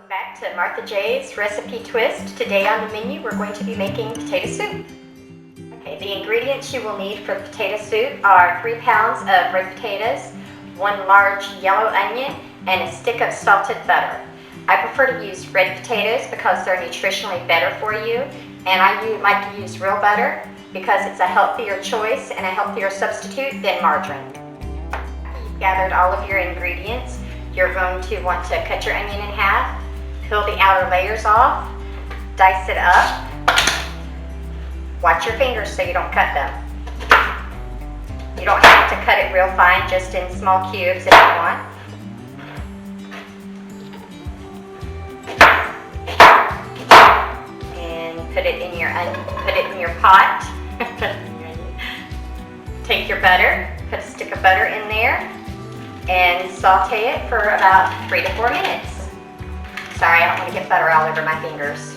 Back to Martha J's Recipe Twist. Today on the menu we're going to be making potato soup. Okay, the ingredients you will need for potato soup are 3 pounds of red potatoes, 1 large yellow onion, and a stick of salted butter. I prefer to use red potatoes because they're nutritionally better for you, and I like to use real butter because it's a healthier choice and a healthier substitute than margarine. After you've gathered all of your ingredients, you're going to want to cut your onion in half, peel the outer layers off, dice it up. Watch your fingers so you don't cut them. You don't have to cut it real fine, just in small cubes if you want. And put it in your pot. Take your butter, put a stick of butter in there, and saute it for about 3 to 4 minutes. Sorry, I don't want to get butter all over my fingers.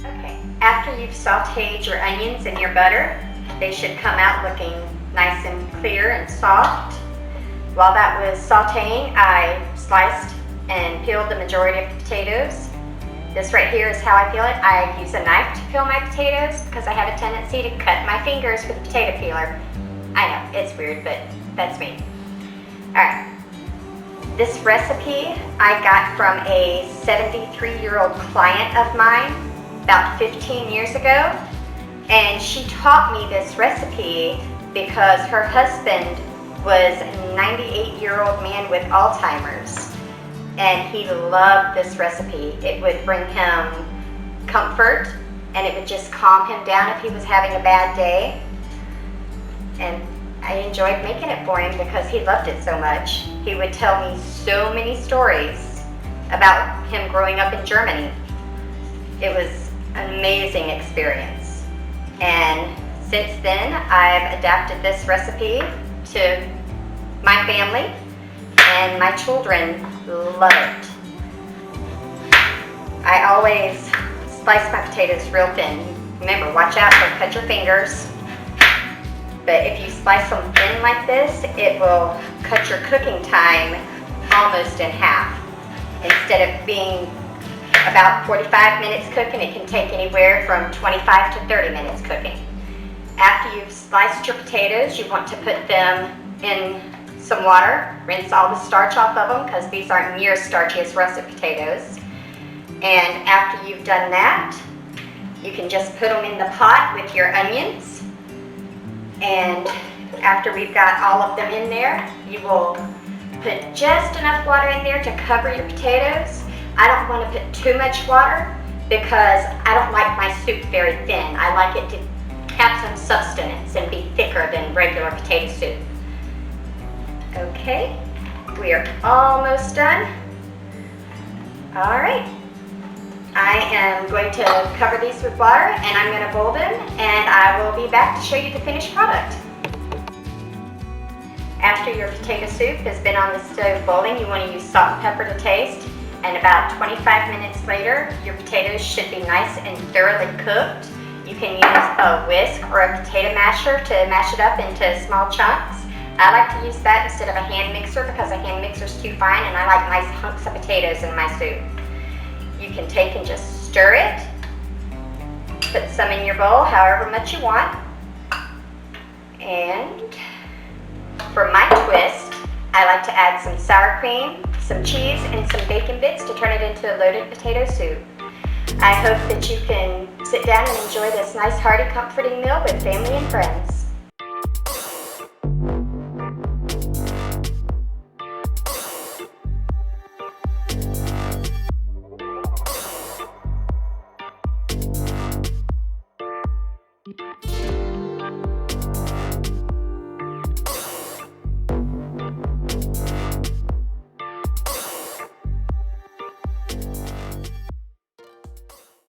Okay, after you've sauteed your onions in your butter, they should come out looking nice and clear and soft. While that was sauteing, I sliced and peeled the majority of the potatoes. This right here is how I peel it. I use a knife to peel my potatoes because I have a tendency to cut my fingers with a potato peeler. I know, it's weird, but that's me. Alright. This recipe I got from a 73-year-old client of mine about 15 years ago, and she taught me this recipe because her husband was a 98-year-old man with Alzheimer's, and he loved this recipe. It would bring him comfort, and it would just calm him down if he was having a bad day. And I enjoyed making it for him because he loved it so much. He would tell me so many stories about him growing up in Germany. It was an amazing experience. And since then, I've adapted this recipe to my family, and my children love it. I always slice my potatoes real thin. Remember, watch out, don't cut your fingers. But if you slice them thin like this, it will cut your cooking time almost in half. Instead of being about 45 minutes cooking, it can take anywhere from 25 to 30 minutes cooking. After you've sliced your potatoes, you want to put them in some water. Rinse all the starch off of them because these aren't near as starchy as russet potatoes. And after you've done that, you can just put them in the pot with your onions. And after we've got all of them in there, you will put just enough water in there to cover your potatoes. I don't want to put too much water because I don't like my soup very thin. I like it to have some substance and be thicker than regular potato soup. Okay, we are almost done. All right. I am going to cover these with water, and I'm going to boil them, and I will be back to show you the finished product. After your potato soup has been on the stove boiling, you want to use salt and pepper to taste, and about 25 minutes later, your potatoes should be nice and thoroughly cooked. You can use a whisk or a potato masher to mash it up into small chunks. I like to use that instead of a hand mixer because a hand mixer is too fine, and I like nice hunks of potatoes in my soup. You can take and just stir it, put some in your bowl, however much you want. And for my twist, I like to add some sour cream, some cheese, and some bacon bits to turn it into a loaded potato soup. I hope that you can sit down and enjoy this nice, hearty, comforting meal with family and friends.